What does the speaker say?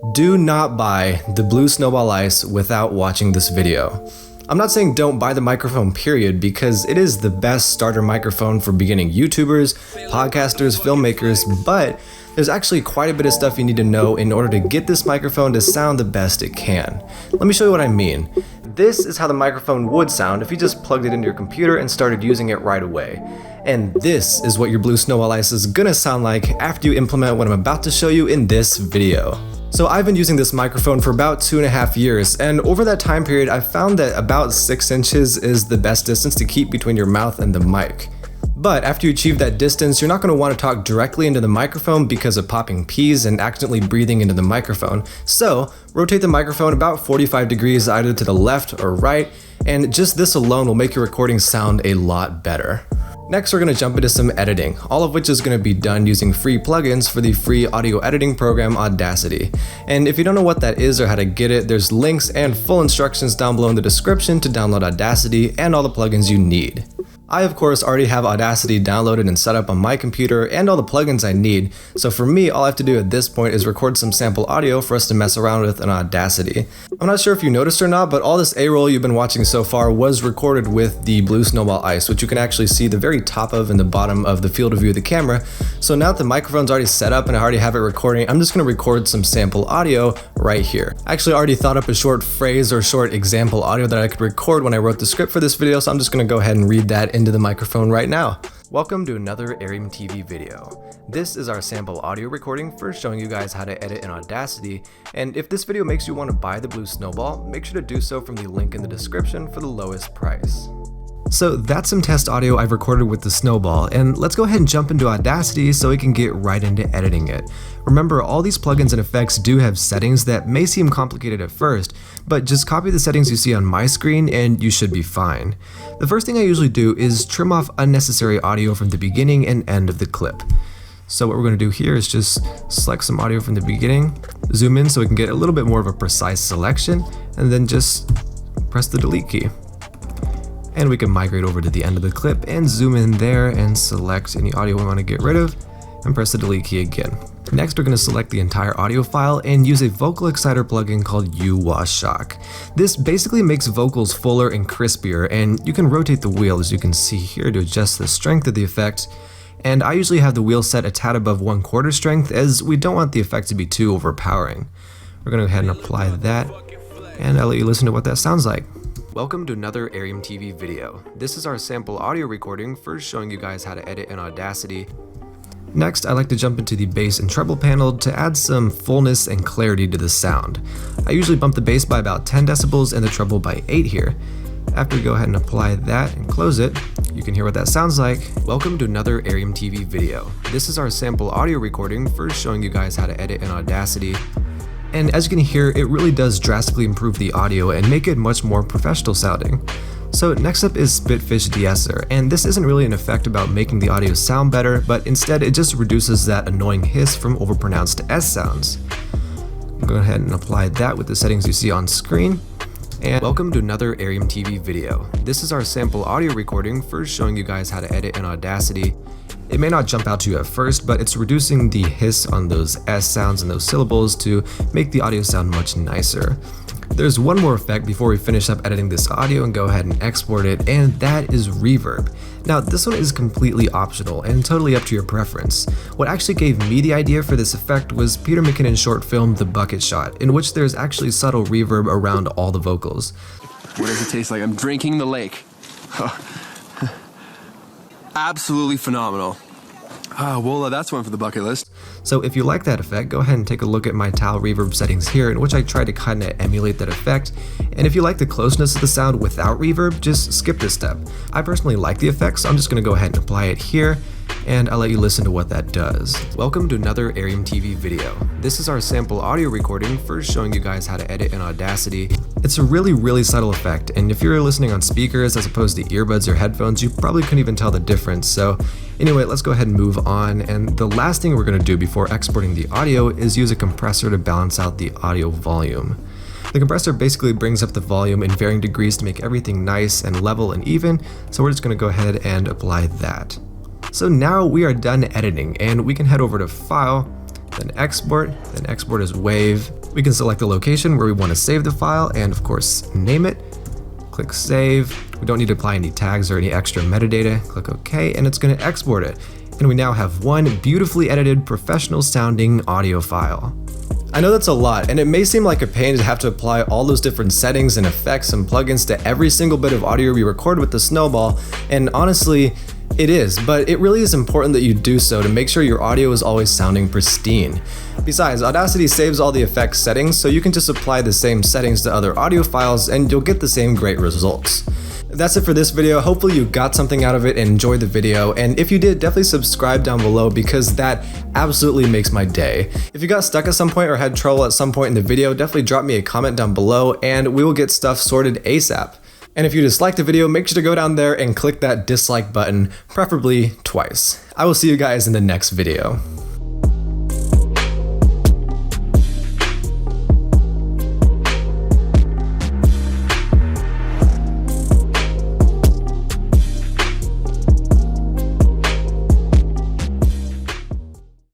Do not buy the Blue Snowball iCE without watching this video. I'm not saying don't buy the microphone period, because it is the best starter microphone for beginning YouTubers, podcasters, filmmakers, but there's actually quite a bit of stuff you need to know in order to get this microphone to sound the best it can. Let me show you what I mean. This is how the microphone would sound if you just plugged it into your computer and started using it right away. And this is what your Blue Snowball iCE is gonna sound like after you implement what I'm about to show you in this video. So I've been using this microphone for about 2.5 years, and over that time period I've found that about 6 inches is the best distance to keep between your mouth and the mic. But after you achieve that distance, you're not going to want to talk directly into the microphone because of popping peas and accidentally breathing into the microphone. So rotate the microphone about 45 degrees either to the left or right, and just this alone will make your recording sound a lot better. Next, we're going to jump into some editing, all of which is going to be done using free plugins for the free audio editing program Audacity. And if you don't know what that is or how to get it, there's links and full instructions down below in the description to download Audacity and all the plugins you need. I of course already have Audacity downloaded and set up on my computer and all the plugins I need, so for me all I have to do at this point is record some sample audio for us to mess around with in Audacity. I'm not sure if you noticed or not, but all this A-roll you've been watching so far was recorded with the Blue Snowball iCE, which you can actually see the very top of and the bottom of the field of view of the camera. So now that the microphone's already set up and I already have it recording, I'm just going to record some sample audio right here. I actually already thought up a short phrase or short example audio that I could record when I wrote the script for this video, so I'm just going to go ahead and read that into the microphone right now. Welcome to another Arium TV video. This is our sample audio recording for showing you guys how to edit in Audacity, and if this video makes you want to buy the Blue Snowball, make sure to do so from the link in the description for the lowest price. So that's some test audio I've recorded with the Snowball, and let's go ahead and jump into Audacity so we can get right into editing it. Remember, all these plugins and effects do have settings that may seem complicated at first, but just copy the settings you see on my screen and you should be fine. The first thing I usually do is trim off unnecessary audio from the beginning and end of the clip. So what we're going to do here is just select some audio from the beginning, zoom in so we can get a little bit more of a precise selection, and then just press the delete key. And we can migrate over to the end of the clip and zoom in there and select any audio we want to get rid of and press the delete key again. Next, we're going to select the entire audio file and use a vocal exciter plugin called Shock. This basically makes vocals fuller and crispier, and you can rotate the wheel as you can see here to adjust the strength of the effect. And I usually have the wheel set a tad above 1/4 strength as we don't want the effect to be too overpowering. We're going to go ahead and apply that, and I'll let you listen to what that sounds like. Welcome to another Arium TV video. This is our sample audio recording for showing you guys how to edit in Audacity. Next, I like to jump into the bass and treble panel to add some fullness and clarity to the sound. I usually bump the bass by about 10 decibels and the treble by 8 here. After we go ahead and apply that and close it, you can hear what that sounds like. Welcome to another Arium TV video. This is our sample audio recording for showing you guys how to edit in Audacity. And as you can hear, it really does drastically improve the audio and make it much more professional sounding. So next up is Spitfish de-esser, and this isn't really an effect about making the audio sound better, but instead it just reduces that annoying hiss from overpronounced S sounds. Go ahead and apply that with the settings you see on screen. And welcome to another Arium TV video. This is our sample audio recording for showing you guys how to edit in Audacity. It may not jump out to you at first, but it's reducing the hiss on those S sounds and those syllables to make the audio sound much nicer. There's one more effect before we finish up editing this audio and go ahead and export it, and that is reverb. Now this one is completely optional and totally up to your preference. What actually gave me the idea for this effect was Peter McKinnon's short film The Bucket Shot, in which there's actually subtle reverb around all the vocals. What does it taste like? I'm drinking the lake. Absolutely phenomenal. Well, that's one for the bucket list. So if you like that effect, go ahead and take a look at my tile reverb settings here, in which I try to kind of emulate that effect. And if you like the closeness of the sound without reverb, just skip this step. I personally like the effect, so I'm just going to go ahead and apply it here, and I'll let you listen to what that does. Welcome to another Arium TV video. This is our sample audio recording for showing you guys how to edit in Audacity. It's a really subtle effect, and if you're listening on speakers as opposed to earbuds or headphones, you probably couldn't even tell the difference. So anyway, let's go ahead and move on, and the last thing we're going to do before exporting the audio is use a compressor to balance out the audio volume. The compressor basically brings up the volume in varying degrees to make everything nice and level and even, so we're just going to go ahead and apply that. So now we are done editing, and we can head over to File, then Export as Wave, We can select the location where we want to save the file and of course name it. Click save. We don't need to apply any tags or any extra metadata. Click OK, and it's going to export it. And we now have one beautifully edited, professional sounding audio file. I know that's a lot, and it may seem like a pain to have to apply all those different settings and effects and plugins to every single bit of audio we record with the Snowball, and honestly, it is, but it really is important that you do so to make sure your audio is always sounding pristine. Besides, Audacity saves all the effects settings, so you can just apply the same settings to other audio files and you'll get the same great results. That's it for this video. Hopefully you got something out of it and enjoyed the video, and if you did, definitely subscribe down below because that absolutely makes my day. If you got stuck at some point or had trouble at some point in the video, definitely drop me a comment down below and we will get stuff sorted ASAP. And if you disliked the video, make sure to go down there and click that dislike button, preferably twice. I will see you guys in the next video.